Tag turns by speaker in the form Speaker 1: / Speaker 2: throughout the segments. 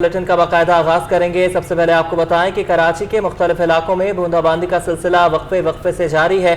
Speaker 1: Bulletin का बाकायदा आगाज करेंगे। सबसे पहले आपको बताएं कि कराची के मुख्तलिफ इलाकों में बूंदाबांदी का सिलसिला वक्फे से जारी है।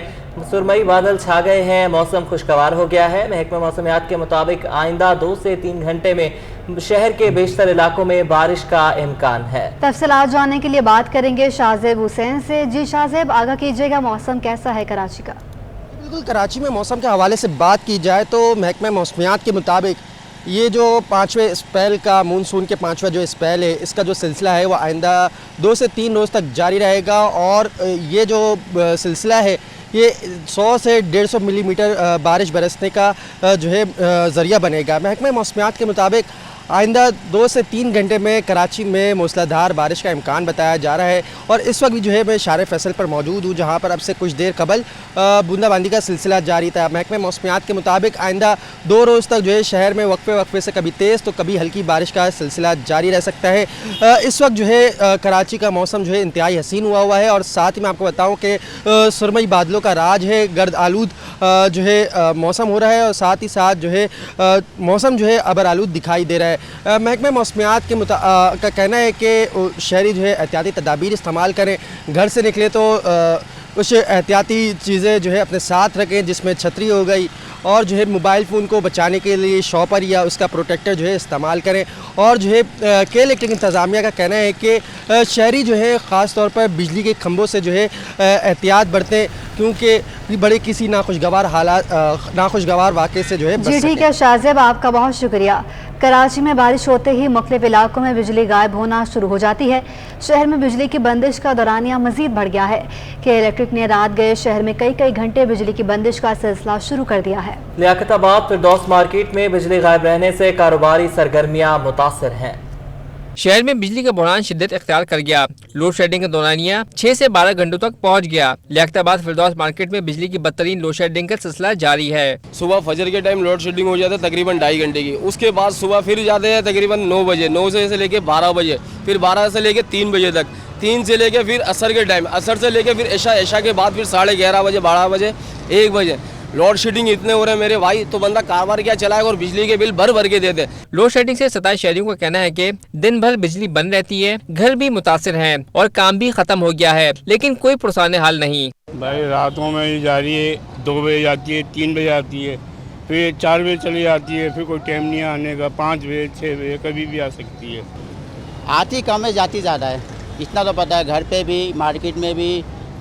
Speaker 1: सुरमई बादल छा गए हैं, मौसम खुशगवार हो गया है। महकमा मौसमियात के मुताबिक आइंदा 2 से 3 घंटे में शहर के बेशतर इलाकों में बारिश का इम्कान है।
Speaker 2: तफसीलात जानने के लिए बात करेंगे शाहजेब हुसैन से। जी शाहजेब, आगाह कीजिएगा, मौसम कैसा है कराची का?
Speaker 3: बिल्कुल, कराची में मौसम के हवाले से बात की जाए तो महकमा मौसमियात के मुताबिक ये जो 5वें स्पेल का मानसून के 5वां जो स्पेल है, इसका जो सिलसिला है वो आइंदा 2 से 3 रोज़ तक जारी रहेगा। और ये जो सिलसिला है ये 100 से 150 मिलीमीटर बारिश बरसने का जो है ज़रिया बनेगा। महकमा मौसमियात के मुताबिक आइंदा 2 से 3 घंटे में कराची में मूसलाधार बारिश का इम्कान बताया जा रहा है। और इस वक्त भी जो है मैं शार फैसल पर मौजूद हूँ, जहाँ पर अब से कुछ देर कबल बूंदाबांदी का सिलसिला जारी था। महकमा मौसमियात के मुताबिक आइंदा 2 रोज़ तक जो है शहर में वक्फे से कभी तेज़ तो कभी हल्की बारिश का सिलसिला जारी रह सकता है। इस वक्त जो है कराची का मौसम जो है इंतहाई हसीन हुआ है। और साथ ही मैं आपको बताऊँ कि सुरमई बादलों का राज है, गर्द आलूद जो है मौसम हो रहा है। और साथ ही साथ जो है मौसम जो है अबर आलूद दिखाई दे रहा है। महकमा मौसमियात के का कहना है कि शहरी जो है एहतियाती तदाबीर इस्तेमाल करें, घर से निकले तो कुछ एहतियाती चीज़ें जो है अपने साथ रखें, जिसमें छतरी हो गई, और जो है मोबाइल फ़ोन को बचाने के लिए शॉपर या उसका प्रोटेक्टर जो है इस्तेमाल करें। और जो है के इलेक्ट्रिक इंतज़ामिया का कहना है कि शहरी जो है ख़ास तौर पर बिजली के खंभों से जो है एहतियात बरतें, क्योंकि बड़े किसी नाखुशगवार वाक़े से जो है
Speaker 2: जी ठीक है शाहजेब, आपका बहुत शुक्रिया। कराची में बारिश होते ही मुख्तलिफ इलाकों में बिजली गायब होना शुरू हो जाती है। शहर में बिजली की बंदिश का दौरानिया मजीद बढ़ गया है कि इलेक्ट्रिक ने रात गए शहर में कई घंटे बिजली की बंदिश का सिलसिला शुरू कर दिया है।
Speaker 1: लियाकताबाद फिरदौस मार्केट में बिजली गायब रहने से कारोबारी सरगर्मियां मुतासिर हैं।
Speaker 4: शहर में बिजली का बुरहान शिद्दत इख्तियार कर गया। लोड शेडिंग का दौरानिया 6 से 12 घंटों तक पहुंच गया। लियाकताबाद फिरदौस मार्केट में बिजली की बदतरीन लोड शेडिंग का सिलसिला जारी है।
Speaker 5: सुबह फजर के टाइम लोड शेडिंग हो जाता है तकरीबन 2.5 घंटे की। उसके बाद सुबह फिर जाते हैं तकरीबन 9 बजे, 9 से लेके 12 बजे, फिर 12 से लेके 3 बजे तक, 3 से लेके फिर असर के टाइम, असर से लेके फिर ऐशा के बाद फिर 11:30 बजे, 12 बजे, 1 बजे। लोड शेडिंग इतने हो रहे हैं मेरे भाई, तो बंदा कारोबार क्या चलाएगा और बिजली के बिल भर के देते।
Speaker 4: लोड शेडिंग से 27 शहरियों का कहना है कि दिन भर बिजली बंद रहती है, घर भी मुतासिर हैं और काम भी खत्म हो गया है, लेकिन कोई पुरसाने हाल नहीं।
Speaker 6: भाई रातों में ही जा रही है, 2 बजे आती है, 3 बजे आती है, फिर 4 बजे चली जाती है, फिर कोई टाइम नहीं आने का, 5 बजे 6 बजे कभी भी आ सकती है।
Speaker 7: आती कम है, जाती ज़्यादा है, इतना तो पता है। घर पे भी, मार्केट में भी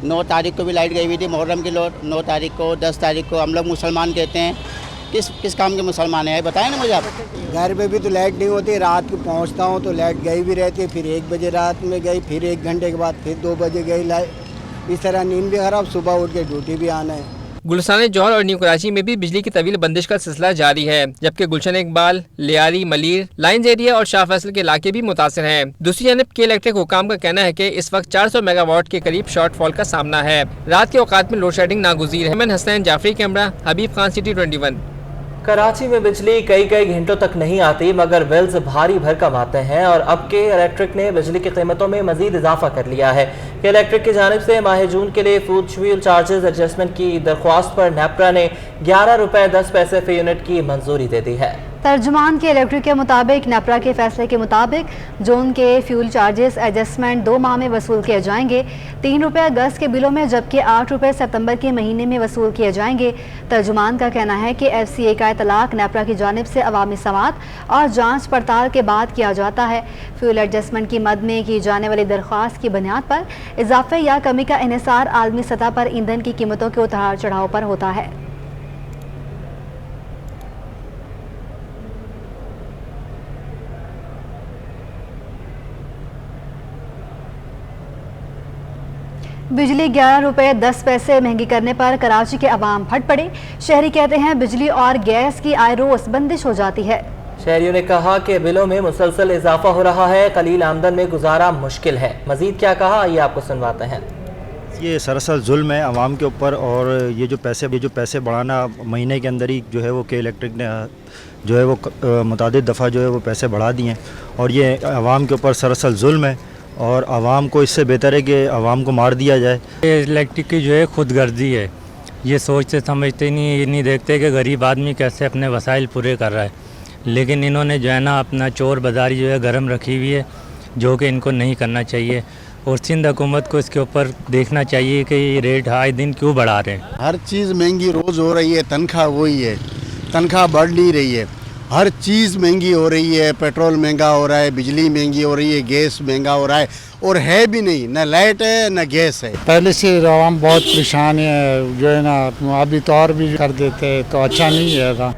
Speaker 7: 9 तारीख को भी लाइट गई हुई थी, मुहर्रम की लोड 9 तारीख को, 10 तारीख को। हम लोग मुसलमान कहते हैं, किस काम के मुसलमान हैं बताएं ना मुझे आप।
Speaker 8: घर पे भी तो लाइट नहीं होती, रात को पहुंचता हूं तो लाइट गई भी रहती है, फिर 1 बजे रात में गई, फिर 1 घंटे के बाद फिर 2 बजे गई लाइट। इस तरह नींद भी खराब, सुबह उठ के ड्यूटी भी आना है।
Speaker 4: गुलशान जौहर और न्यू कराची में भी बिजली की तवील बंदिश का सिलसिला जारी है, जबकि गुलशन इकबाल, लियारी, मलीर, लाइन्स एरिया और शाह फैसल के इलाके भी मुतासिर हैं। दूसरी जानब के इलेक्ट्रिक हुकाम का कहना है कि इस वक्त 400 मेगावाट के करीब शॉर्ट फॉल का सामना है। रात के औकात में लोड शेडिंग नागुज़ीर है। अमन हसनैन जाफरी, कैमरा हबीब खान, सिटी 21।
Speaker 1: कराची में बिजली कई घंटों तक नहीं आती, मगर बिल्स भारी भरकम आते हैं। और अब के इलेक्ट्रिक ने बिजली की कीमतों में मजीद इजाफा कर लिया है कि इलेक्ट्रिक की जानिब से माह जून के लिए फ्यूल चार्जेस एडजस्टमेंट की दरख्वास्त पर नेपरा ने 11 रुपये 10 पैसे फी यूनिट की मंजूरी दे दी है।
Speaker 2: तर्जुमान के इलेक्ट्रिक के मुताबिक नेपरा के फैसले के मुताबिक जून के फ्यूल चार्जेस एडजस्टमेंट 2 माह में वसूल किए जाएंगे, 3 रुपये अगस्त के बिलों में, जबकि 8 रुपये सितंबर के महीने में वसूल किए जाएंगे। तर्जुमान का कहना है कि FCA का इतलाक नेपरा की जानिब से अवामी समात और जांच पड़ताल के बाद किया जाता है। फ्यूल एडजस्टमेंट की मद में की जाने वाली दरख्वास्त की बुनियाद पर इजाफे या कमी का इन्हिसार आलमी सतह पर ईंधन की कीमतों के उतार चढ़ाव पर होता है। बिजली 11 रुपये 10 पैसे महंगी करने पर कराची के अवाम फट पड़े। शहरी कहते हैं बिजली और गैस की आय रोज बंदिश हो जाती है।
Speaker 1: शहरियों ने कहा कि बिलों में मुसलसल इजाफा हो रहा है, कलील आमदन में गुजारा मुश्किल है। मजीद क्या कहा, ये आपको सुनवाते हैं।
Speaker 9: ये सरासर जुल्म है आवाम के ऊपर। और ये जो पैसे बढ़ाना महीने के अंदर ही जो है वो के इलेक्ट्रिक ने जो है वो मुतादिद दफ़ा जो है वो पैसे बढ़ा दिए, और ये आवाम के ऊपर सरासर जुल्म है। और आवाम को इससे बेहतर है कि आवाम को मार दिया जाए।
Speaker 10: ये इलेक्ट्रिक की जो है खुदगर्जी है, ये सोचते समझते नहीं देखते कि गरीब आदमी कैसे अपने वसाइल पूरे कर रहा है। लेकिन इन्होंने जो है ना अपना चोर बाज़ारी जो है गरम रखी हुई है, जो कि इनको नहीं करना चाहिए। और सिंध हुकूमत को इसके ऊपर देखना चाहिए कि ये रेट आए दिन क्यों बढ़ा रहे हैं।
Speaker 11: हर चीज़ महंगी रोज़ हो रही है, तनख्वाह वही है, तनख्वाह बढ़ नहीं रही है। हर चीज़ महंगी हो रही है, पेट्रोल महंगा हो रहा है, बिजली महंगी हो रही है, गैस महंगा हो रहा है, और है भी नहीं, न लाइट है न गैस है।
Speaker 12: पहले से आवाम बहुत परेशान है, जो है ना अभी तो और भी कर देते तो अच्छा नहीं है।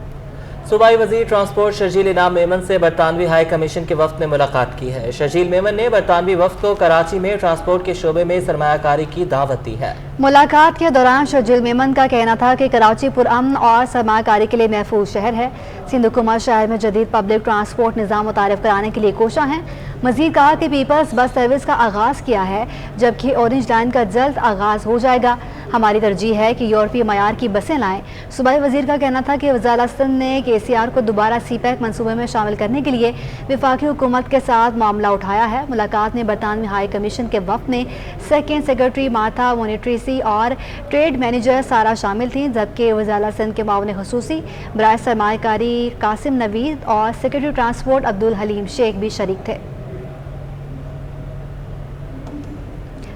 Speaker 1: सूबाई वज़ीर ट्रांसपोर्ट शर्जील इनाम मेमन से बरतानवी हाई कमीशन के वफ्द ने मुलाकात की है। शर्जील मेमन ने बरतानवी वफ्द को कराची में ट्रांसपोर्ट के शोबे में सरमायाकारी की दावत दी है।
Speaker 2: मुलाकात के दौरान शर्जील मेमन का कहना था कि कराची पुरअमन और सरमायाकारी के लिए महफूज शहर है। सिंध हुकूमत शहर में जदीद पब्लिक ट्रांसपोर्ट निज़ाम मुतारिफ कराने के लिए कोशा है। मज़ीद कहा कि पीपल्स बस सर्विस का आगाज़ किया है, जबकि ऑरेंज लाइन का जल्द आगाज़ हो जाएगा। हमारी तरजीह है कि यूरोपीय मयार की बसें लाएं। सूबाई वज़ीर का कहना था कि वज़ारत ने KCR को दोबारा CPEC मनसूबे में शामिल करने के लिए वफाकी हुकूमत के साथ मामला उठाया है। मुलाकात में बरतानवी हाई कमीशन के वफ़द में सेकेंड सेक्रेटरी मार्था मोनेट्रीसी और ट्रेड मैनेजर सारा शामिल थी, जबकि वज़ारत सिंध के मामले ख़ुसूसी बराए सरमायाकारी कासिम नवीद और सेक्रेटरी ट्रांसपोर्ट अब्दुल हलीम शेख भी शरीक थे।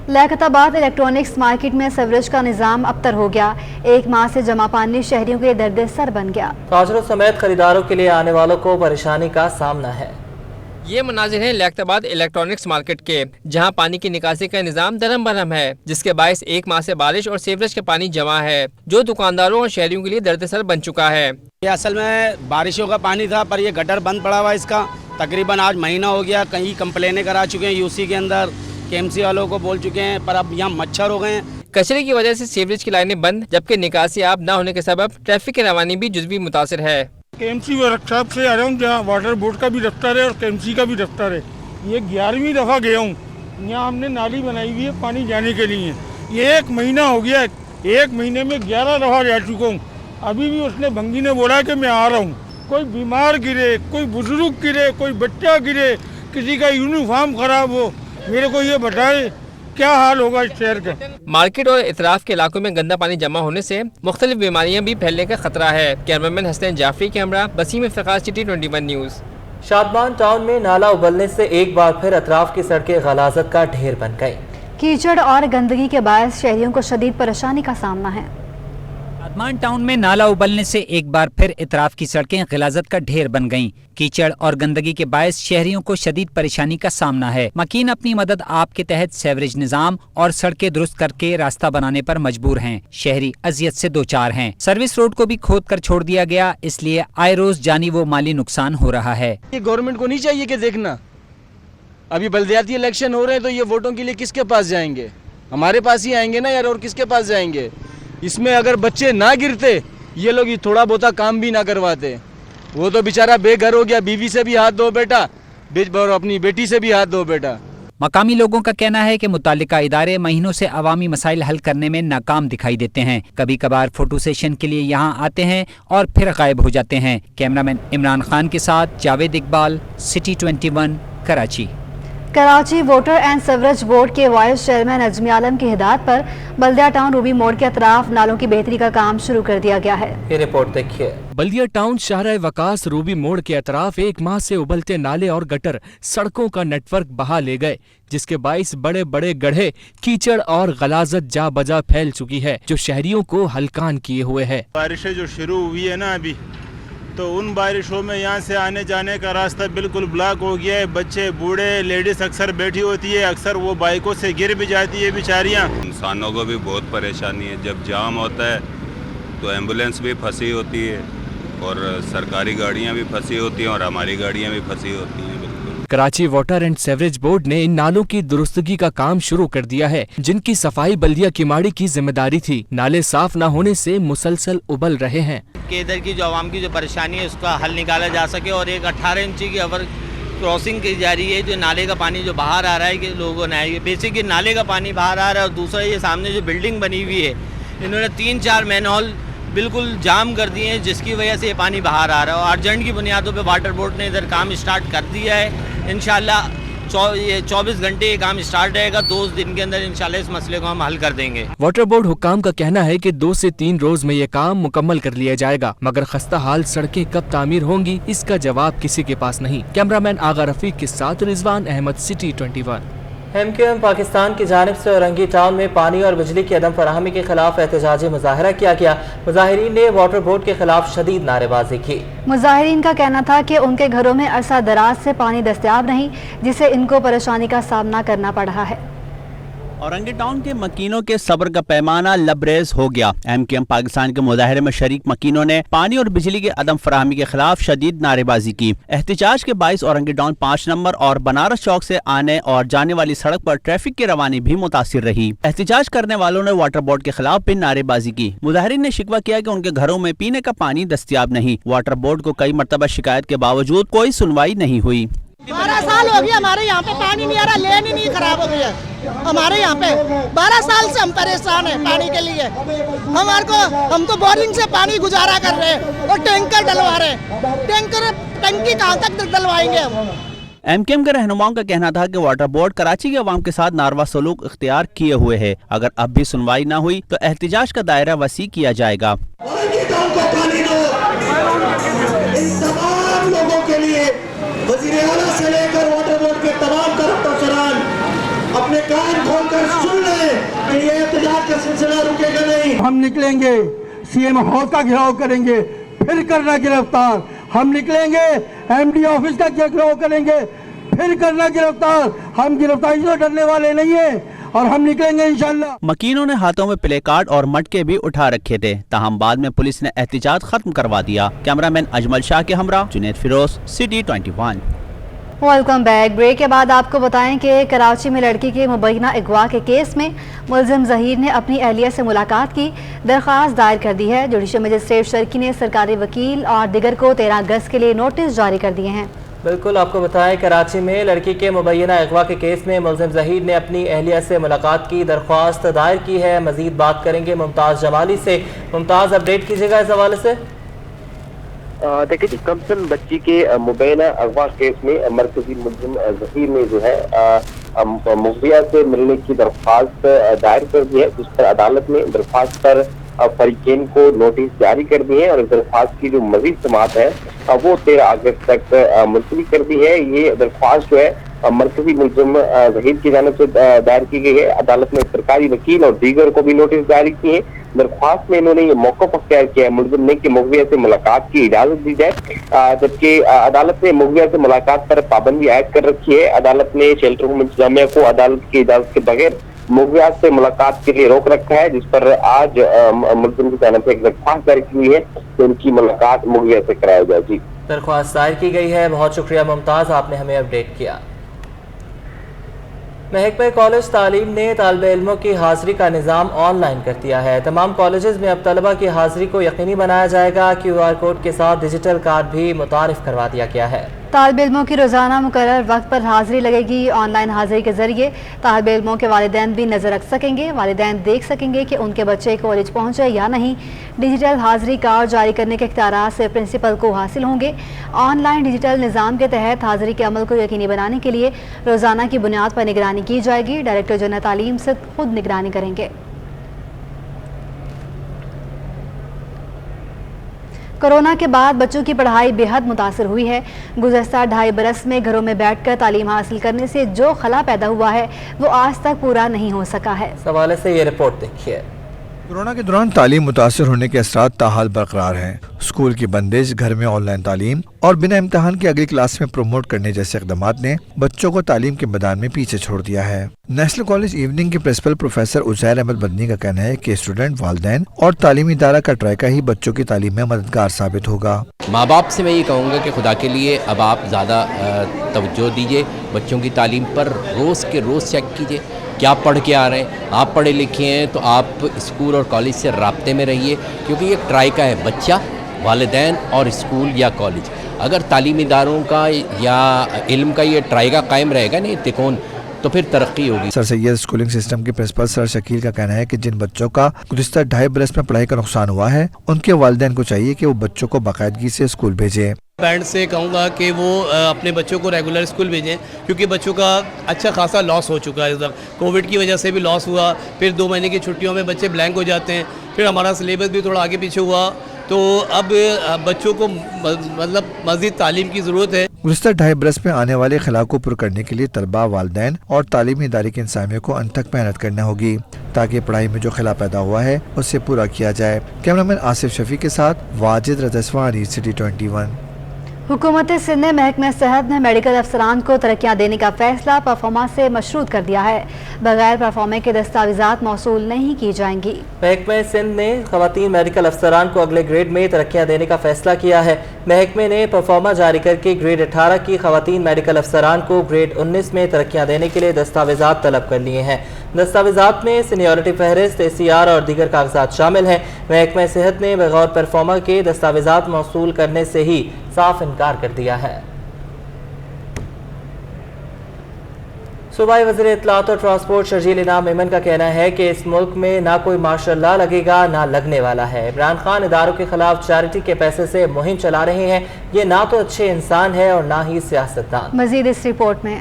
Speaker 2: लियाकताबाद इलेक्ट्रॉनिक्स मार्केट में सीवरेज का निज़ाम अबतर हो गया। एक माह से जमा पानी शहरियों के लिए दर्द सर बन गया।
Speaker 1: ताजरों समेत खरीदारों के लिए आने वालों को परेशानी का सामना है।
Speaker 4: ये मनाजिर हैं लियाकताबाद इलेक्ट्रॉनिक्स मार्केट के, जहां पानी की निकासी का निज़ाम दरम बरम है, जिसके बायस एक माह से बारिश और सीवरेज का पानी जमा है, जो दुकानदारों और शहरियों के लिए दर्द-ए-सर बन चुका है।
Speaker 13: ये असल में बारिशों का पानी था, पर ये गटर बंद पड़ा हुआ है। इसका तकरीबन आज महीना हो गया। कहीं कंप्लेनें करा चुके हैं UC के अंदर, KMC वालों को बोल चुके हैं, पर अब यहाँ मच्छर हो गए हैं।
Speaker 4: कचरे की वजह से सीवरेज की लाइनें बंद, जबकि निकासी आब न होने के सबब ट्रैफिक की रवानी भी जुज़वी मुतासिर है।
Speaker 6: KMC वर्कशॉप से आ रहा हूँ, जहाँ वाटर बोर्ड का भी दफ्तर है और KMC का भी दफ्तर है। ये 11वीं दफ़ा गया हूँ। यहाँ हमने नाली बनाई हुई है पानी जाने के लिए। ये 1 महीना हो गया, 1 महीने में 11 दफ़ा जा चुका हूँ। अभी भी उसने भंगी ने बोला कि मैं आ रहा हूँ। कोई बीमार गिरे, कोई बुजुर्ग गिरे, कोई बच्चा गिरे, किसी का यूनिफॉर्म खराब हो, मेरे को ये बताए क्या हाल होगा इस शहर का।
Speaker 4: मार्केट और इतराफ के इलाकों में गंदा पानी जमा होने से मुख्तलिफ बीमारियां भी फैलने का खतरा है। कैमरामैन हसनैन जाफरी के हमरा Basim Iftikhar, city 21 news.
Speaker 1: Shadman town में नाला उबलने से एक बार फिर अतराफ की सड़कें गलाजत का ढेर बन गई।
Speaker 2: कीचड़ और गंदगी के बायस शहरियों को शदीद परेशानी का सामना है।
Speaker 14: शादमान टाउन में नाला उबलने से एक बार फिर इतराफ की सड़कें गिलाजत का ढेर बन गईं। कीचड़ और गंदगी के बायस शहरियों को शदीद परेशानी का सामना है। मकीन अपनी मदद आप के तहत सीवरेज निजाम और सड़कें दुरुस्त करके रास्ता बनाने पर मजबूर हैं। शहरी अजियत से दो चार हैं। सर्विस रोड को भी खोद कर छोड़ दिया गया, इसलिए आए रोज जानी वो माली नुकसान हो रहा है।
Speaker 15: ये गवर्नमेंट को नहीं चाहिए कि देखना, अभी बल्दियाती इलेक्शन हो रहे हैं तो ये वोटों के लिए किसके पास जाएंगे? हमारे पास ही आएंगे ना यार, और किसके पास जाएंगे? इसमें अगर बच्चे ना गिरते, ये लोग ये थोड़ा बहुत काम भी ना करवाते, वो तो बेचारा बेघर हो गया। बीवी से भी हाथ धो बेटा, और अपनी बेटी से भी हाथ धो बेटा।
Speaker 14: मकामी लोगों का कहना है कि मुतालिका इदारे महीनों से अवामी मसाइल हल करने में नाकाम दिखाई देते हैं। कभी कभार फोटो सेशन के लिए यहाँ आते हैं और फिर गायब हो जाते हैं। कैमरामैन इमरान खान के साथ Javed Iqbal, city 21, Karachi.
Speaker 2: Karachi water and sewerage board के वाइस चेयरमैन अजमी आलम की हिदायत पर बल्दिया टाउन रूबी मोड़ के अतराफ नालों की बेहतरी का काम शुरू कर दिया गया है।
Speaker 1: ये रिपोर्ट देखिए।
Speaker 16: बल्दिया टाउन शाहराह वकास रूबी मोड़ के अतराफ एक माह से उबलते नाले और गटर सड़कों का नेटवर्क बहा ले गए, जिसके बाइस बड़े बड़े गड्ढे, कीचड़ और गलाजत जा बजा फैल चुकी है, जो शहरियों को हलकान किए हुए है।
Speaker 17: बारिशें जो शुरू हुई है ना अभी, तो उन बारिशों में यहाँ से आने जाने का रास्ता बिल्कुल ब्लॉक हो गया है। बच्चे, बूढ़े, लेडीज अक्सर बैठी होती है, अक्सर वो बाइकों से गिर भी जाती है बेचारियाँ।
Speaker 18: इंसानों को भी बहुत परेशानी है। जब जाम होता है तो एम्बुलेंस भी फंसी होती है और सरकारी गाड़ियाँ भी फंसी होती हैं और हमारी गाड़ियाँ भी फंसी होती हैं।
Speaker 16: Karachi water and sewerage board ने इन नालों की दुरुस्तगी का काम शुरू कर दिया है, जिनकी सफाई बल्दिया किमाड़ी की जिम्मेदारी थी। नाले साफ न होने से मुसलसल उबल रहे हैं
Speaker 19: कि इधर की जो आवाम की जो परेशानी है उसका हल निकाला जा सके, और एक 18 इंची की ओवर क्रॉसिंग की जा रही है। जो नाले का पानी जो बाहर आ रहा है कि लोगों ने बेसिकली नाले का पानी बाहर आ रहा है, और दूसरा ये सामने जो बिल्डिंग बनी हुई है, इन्होंने 3-4 मैनहोल बिल्कुल जाम कर दिए हैं, जिसकी वजह से ये पानी बाहर आ रहा है। और अर्जेंट की बुनियादों पे वाटर बोर्ड ने इधर काम स्टार्ट कर दिया है। इंशाल्लाह ये 24 घंटे ये काम स्टार्ट रहेगा। 2 दिन के अंदर इंशाल्लाह इस मसले को हम हल कर देंगे।
Speaker 16: वाटर बोर्ड हुक्काम का कहना है कि 2 से 3 रोज में ये काम मुकम्मल कर लिया जाएगा, मगर खस्ता हाल सड़कें कब तामीर होंगी इसका जवाब किसी के पास नहीं। कैमरामैन आगा रफीक के साथ रिजवान अहमद, सिटी 21।
Speaker 1: MQM पाकिस्तान की जानिब से औरंगी टाउन में पानी और बिजली की अदम फराहमी के खिलाफ एहतजाजी मुजाहरा किया गया। मुजाहिरीन ने वाटर बोर्ड के खिलाफ शदीद नारेबाजी की।
Speaker 2: मुजाहिरीन का कहना था कि उनके घरों में अरसा दराज से पानी दस्तयाब नहीं, जिससे इनको परेशानी का सामना करना पड़ रहा है।
Speaker 20: औरंगी टाउन के मकीनों के सब्र का पैमाना लबरेज हो गया। MQM पाकिस्तान के मुजाहरे में शरीक मकीनों ने पानी और बिजली के अदम फराहमी के खिलाफ शदीद नारेबाजी की। एहतजाज के बाइस औरंगी टाउन 5 नंबर और बनारस चौक से आने और जाने वाली सड़क पर ट्रैफिक की रवानी भी मुतासिर रही। एहतजाज करने वालों ने वाटर बोर्ड के खिलाफ भी नारेबाजी की। मुजाहिरीन ने शिकवा किया कि उनके घरों में पीने का पानी दस्तयाब नहीं। वाटर बोर्ड को कई मरतबा शिकायत के बावजूद कोई सुनवाई नहीं हुई।
Speaker 21: 12 साल हो गया हमारे यहाँ पे पानी नहीं आ रहा, लेन ही नहीं खराब हो गया हमारे यहाँ पे। 12 साल से हम परेशान हैं पानी के लिए। हम तो बोरिंग से पानी गुजारा कर रहे हैं और टैंकर डलवा रहे हैं। टंकी कहाँ तक डलवाएंगे हम?
Speaker 20: MQM के रहनुमाओं का कहना था कि वाटर बोर्ड कराची के अवाम के साथ नारवा सलूक इख्तियार किए हुए है। अगर अब भी सुनवाई न हुई तो एहतजाज का दायरा वसी किया जाएगा।
Speaker 22: वज़ीर-ए-आला से लेकर वाटर बोर्ड के तमाम अफसरान अपने कान खोलकर सुन लें कि ये एहतजाज का सिलसिला रुकेगा नहीं।
Speaker 23: हम निकलेंगे, CM हाउस का घेराव करेंगे, फिर करना गिरफ्तार। हम निकलेंगे, MD ऑफिस का घेराव करेंगे, फिर करना गिरफ्तार। हम गिरफ्तारी से डरने वाले नहीं हैं और हम निकलेंगे इंशाल्लाह।
Speaker 20: मकीनों ने हाथों में प्ले कार्ड और मटके भी उठा रखे थे, ताहम बाद में पुलिस ने एहतजाज खत्म करवा दिया। कैमरामैन अजमल शाह के हमरा Junaid Feroz, city 21।
Speaker 2: Welcome back. Break के बाद आपको बताएं कि कराची में लड़की के मुबैना अगवा के केस में मुलजिम ज़हीर ने अपनी अहलिया से मुलाकात की दरख्वास्त दायर कर दी है। जुडिशल मजिस्ट्रेट शर्की ने सरकारी वकील और दिगर को 13 अगस्त के लिए नोटिस जारी कर दिए हैं।
Speaker 1: बिल्कुल, आपको बताएं कराची में लड़की के मुबैना अगवा के केस में मुलजिम ज़हीर ने अपनी अहलिया से मुलाकात की दरख्वास्त दायर की है। मजीद बात करेंगे मुमताज़ जमाली से। मुमताज़, अपडेट कीजिएगा इस हवाले से।
Speaker 24: देखिए जी, कमसन बच्ची के मुबैना अगवा केस में मरकजी मुलजिम ज़हीर ने जो है मुखबिया से मिलने की दरख्वास्त दायर कर दी है, जिस पर अदालत ने दरख्वास्त पर फरीकेन को नोटिस जारी कर दिए हैं और इस दरख्वास्त की जो मजीद समाअत है वो 13 अगस्त तक मुलतवी कर दी है। ये दरख्वास्त जो है मरकजी मुलजिम ज़हीर की जानिब से दायर की गई है। अदालत ने सरकारी वकील और दीगर को भी नोटिस जारी किए हैं। दरख्वास्त में इन्होंने ये मौक़िफ़ अख्तियार किया है मुलजिम ने कि मुखबिया से मुलाकात की इजाज़त दी जाए, जबकि अदालत ने मुखबिया से मुलाकात पर पाबंदी आयद कर रखी है। अदालत ने शेल्टर होम इंतजामिया को अदालत की इजाज़त के बगैर मुखबिया से मुलाकात के लिए रोक रखा है, जिस पर आज मुलजिम की जानिब से एक दरख्वास्त दायर की हुई है कि उनकी मुलाकात मुखबिया से कराई जाए। जी,
Speaker 1: दरख्वास्त दायर की गई है। बहुत शुक्रिया मुमताज़, आपने हमें अपडेट किया। महकमा कॉलेज तालीम ने तालिबे इल्मों की हाज़िरी का निज़ाम ऑनलाइन कर दिया है। तमाम कॉलेजेस में अब तलबा की हाज़िरी को यकीनी बनाया जाएगा। QR कोड के साथ डिजिटल कार्ड भी मुतारिफ करवा दिया गया है।
Speaker 2: तालिबे इल्मों की रोज़ाना मुकर्रर वक्त पर हाज़िरी लगेगी। ऑनलाइन हाज़िरी के जरिए तालिबे इल्मों के वालिदैन भी नज़र रख सकेंगे। वालिदैन देख सकेंगे कि उनके बच्चे कॉलेज पहुँचे या नहीं। डिजिटल हाज़िरी कार्ड जारी करने के इख्तियारात से प्रिंसिपल को हासिल होंगे। ऑनलाइन डिजिटल निज़ाम के तहत हाज़िरी के अमल को यकीनी बनाने के लिए रोज़ाना की बुनियाद पर निगरानी की जाएगी। डायरेक्टर जनरल तालीम से खुद निगरानी करेंगे। कोरोना के बाद बच्चों की पढ़ाई बेहद मुतासर हुई है। गुज़श्ता 2.5 बरस में घरों में बैठकर तालीम हासिल करने से जो खला पैदा हुआ है वो आज तक पूरा नहीं हो सका है।
Speaker 1: इस हवाले से ये रिपोर्ट देखिए।
Speaker 25: कोरोना के दौरान तालीम मुतासर होने के असरात ताहाल बरकरार हैं। स्कूल की बंदिश, घर में ऑनलाइन तालीम और बिना इम्तहान के अगली क्लास में प्रमोट करने जैसे इक़दामात ने बच्चों को तालीम के मैदान में पीछे छोड़ दिया है। नेशनल कॉलेज इवनिंग के प्रिंसिपल प्रोफेसर उज़ैर अहमद मदनी का कहना है कि स्टूडेंट, वालिदैन और तालीमी इदारा का ट्रायका ही बच्चों की तालीम में मददगार साबित होगा।
Speaker 26: माँ बाप से मैं ये कहूँगा कि खुदा के लिए अब आप ज़्यादा तवज्जो दीजिए बच्चों की तालीम पर। रोज़ के रोज़ चेक कीजिए क्या पढ़ के आ रहे हैं। आप पढ़े लिखे हैं तो आप स्कूल और कॉलेज से राब्ते में रहिए, क्योंकि ये ट्रायका है बच्चा, वालिदैन और स्कूल या कॉलेज। अगर तालीमी इदारों का या इल्म का ये ट्रायका कायम रहेगा नहीं तिकोन, तो फिर तरक्की होगी।
Speaker 25: सर सैयद स्कूलिंग सिस्टम के प्रिंसिपल सर शकील का कहना है कि जिन बच्चों का गुज़श्ता 2.5 बरस में पढ़ाई का नुकसान हुआ है, उनके वालिदैन को चाहिए कि वो बच्चों को बाकायदगी से स्कूल भेजें।
Speaker 3: پیرنٹس سے کہوں گا کہ وہ اپنے بچوں کو ریگولر اسکول بھیجیں، کیونکہ بچوں کا اچھا خاصا لاس ہو چکا ہے. اس وقت کووڈ کی وجہ سے بھی لاس ہوا، پھر 2 مہینے کی چھٹیوں میں بچے بلینک ہو جاتے ہیں، پھر ہمارا سلیبس بھی تھوڑا آگے پیچھے ہوا، تو اب بچوں کو مطلب مزید تعلیم کی ضرورت ہے.
Speaker 25: گزشتہ 2.5 برس میں آنے والے خلا کو پر کرنے کے لیے طلباء، والدین اور تعلیمی ادارے کے انتظامیہ کو انت تک محنت کرنا ہوگی تاکہ پڑھائی میں جو خلا پیدا ہوا ہے اسے پورا کیا جائے. کیمرامین آصف شفیع کے ساتھ واجد رضا اسفہانی، سٹی 21.
Speaker 2: حکومت سندھ نے محکمہ صحت میں میڈیکل افسران کو ترقیاں دینے کا فیصلہ پرفارما سے مشروط کر دیا ہے. بغیر پرفارما کے دستاویزات موصول نہیں کی جائیں گی.
Speaker 1: محکمہ سندھ نے خواتین میڈیکل افسران کو اگلے گریڈ میں ترقیاں دینے کا فیصلہ کیا ہے. محکمے نے پرفارما جاری کر کے گریڈ 18 کی خواتین میڈیکل افسران کو گریڈ 19 میں ترقیاں دینے کے لیے دستاویزات طلب کر لیے ہیں. دستاویزات میں سینیورٹی فہرست، ACR اور دیگر کاغذات شامل ہیں. محکمہ صحت نے بغیر پرفارما کے دستاویزات موصول کرنے سے ہی صاف انکار کر دیا ہے. صوبائی وزیر اطلاعات اور ٹرانسپورٹ شرجیل انعام میمن کا کہنا ہے کہ اس ملک میں نہ کوئی مارشل لا لگے گا نہ لگنے والا ہے. عمران خان اداروں کے خلاف چیریٹی کے پیسے سے مہم چلا رہے ہیں. یہ نہ تو اچھے انسان ہے اور نہ ہی سیاستدان.
Speaker 2: مزید اس رپورٹ میں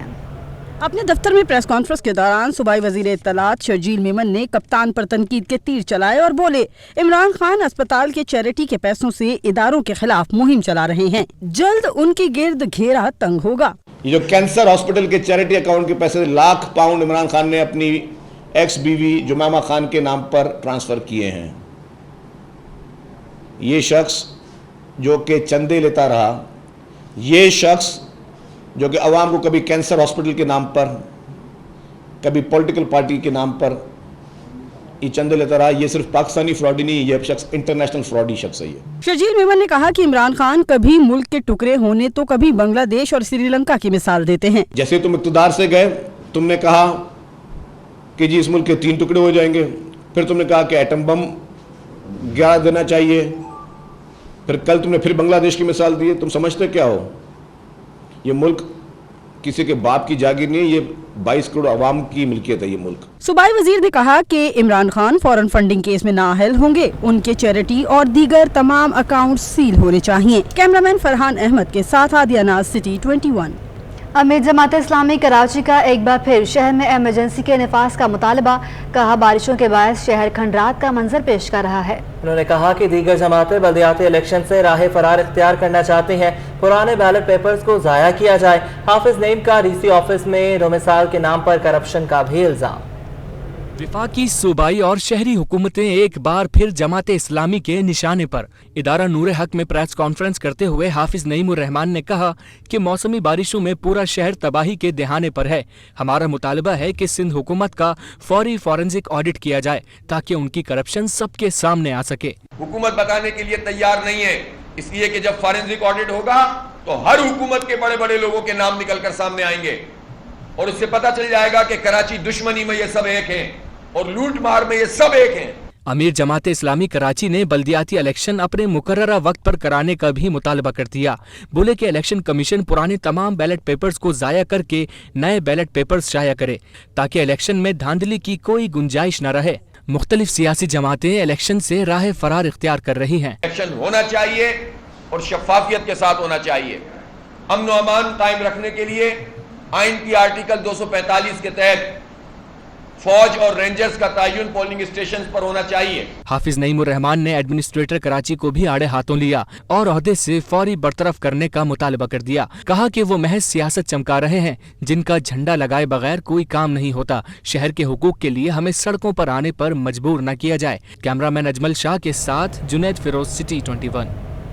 Speaker 5: اپنے دفتر میں پریس کانفرنس کے دوران صوبائی وزیر اطلاعات شرجیل میمن نے کپتان پر تنقید کے تیر چلائے اور بولے عمران خان اسپتال کے چیریٹی کے پیسوں سے اداروں کے خلاف مہم چلا رہے ہیں، جلد ان کے گرد گھیرا تنگ ہوگا.
Speaker 7: یہ جو کینسر ہاسپٹل کے چیریٹی اکاؤنٹ کے پیسے لاکھ پاؤنڈ عمران خان نے اپنی ایکس بیوی جمامہ خان کے نام پر ٹرانسفر کیے ہیں. یہ شخص جو کہ چندے لیتا رہا، یہ شخص جو کہ عوام کو کبھی کینسر ہاسپٹل کے نام پر، کبھی پولیٹیکل پارٹی کے نام پر یہ چندے لیتا رہا، یہ صرف پاکستانی فراڈ ہی نہیں، یہ شخص انٹرنیشنل فراڈی شخص ہے.
Speaker 5: شرجیل میمن نے کہا کہ عمران خان کبھی ملک کے ٹکڑے ہونے تو کبھی بنگلہ دیش اور سری لنکا کی مثال دیتے ہیں.
Speaker 7: جیسے تم اقتدار سے گئے، تم نے کہا کہ جی اس ملک کے 3 ٹکڑے ہو جائیں گے، پھر تم نے کہا کہ ایٹم بم گرا دینا چاہیے، پھر کل تم نے پھر بنگلہ دیش کی مثال دی. تم سمجھتے کیا ہو؟ یہ ملک کسی کے باپ کی جاگیر نہیں، یہ 22 کروڑ عوام کی ملکیت ہے یہ ملک.
Speaker 5: صوبائی وزیر نے کہا کہ عمران خان فورن فنڈنگ کیس میں نااہل ہوں گے، ان کے چیریٹی اور دیگر تمام اکاؤنٹ سیل ہونے چاہیے. کیمرامین فرحان احمد کے ساتھ عادیہ ناز، سٹی 21.
Speaker 2: امیر جماعت اسلامی کراچی کا ایک بار پھر شہر میں ایمرجنسی کے نفاذ کا مطالبہ. کہا بارشوں کے باعث شہر کھنڈرات کا منظر پیش کر رہا ہے.
Speaker 1: انہوں نے کہا کہ دیگر جماعتیں بلدیاتی الیکشن سے راہ فرار اختیار کرنا چاہتی ہیں. پرانے بیلٹ پیپرز کو ضائع کیا جائے. حافظ نعیم کا DC آفس میں ڈومیسائل کے نام پر کرپشن کا بھی الزام.
Speaker 16: وفاقی، صوبائی اور شہری حکومتیں ایک بار پھر جماعت اسلامی کے نشانے پر. ادارہ نور حق میں پریس کانفرنس کرتے ہوئے حافظ نعیم الرحمان نے کہا کہ موسمی بارشوں میں پورا شہر تباہی کے دہانے پر ہے. ہمارا مطالبہ ہے کہ سندھ حکومت کا فوری فورنزک آڈٹ کیا جائے تاکہ ان کی کرپشن سب کے سامنے آ سکے.
Speaker 8: حکومت بتانے کے لیے تیار نہیں ہے، اس لیے کہ جب فورنزک آڈٹ ہوگا تو ہر حکومت کے بڑے بڑے لوگوں کے نام نکل کر سامنے آئیں گے اور اس سے پتہ چل جائے گا کہ کراچی دشمنی میں یہ سب ایک ہیں اور لوٹ مار میں یہ سب ایک ہیں.
Speaker 16: امیر جماعت اسلامی کراچی نے بلدیاتی الیکشن اپنے مقررہ وقت پر کرانے کا بھی مطالبہ کر دیا. بولے کہ الیکشن کمیشن پرانے تمام بیلٹ پیپرز کو ضائع کر کے نئے بیلٹ پیپرز شائع کرے تاکہ الیکشن میں دھاندلی کی کوئی گنجائش نہ رہے. مختلف سیاسی جماعتیں الیکشن سے راہ فرار اختیار کر رہی ہیں.
Speaker 8: الیکشن ہونا چاہیے اور شفافیت کے ساتھ ہونا چاہیے. امن و امان قائم رکھنے کے لیے آئین کی آرٹیکل 245 کے تحت فوج اور رینجرز کا تعین پولنگ اسٹیشنز پر ہونا چاہیے.
Speaker 16: حافظ نعیم الرحمان نے ایڈمنسٹریٹر کراچی کو بھی آڑے ہاتھوں لیا اور عہدے سے فوری برطرف کرنے کا مطالبہ کر دیا. کہا کہ وہ محض سیاست چمکا رہے ہیں جن کا جھنڈا لگائے بغیر کوئی کام نہیں ہوتا. شہر کے حقوق کے لیے ہمیں سڑکوں پر آنے پر مجبور نہ کیا جائے. کیمرہ مین اجمل شاہ کے ساتھ جنید فیروز، سٹی 21.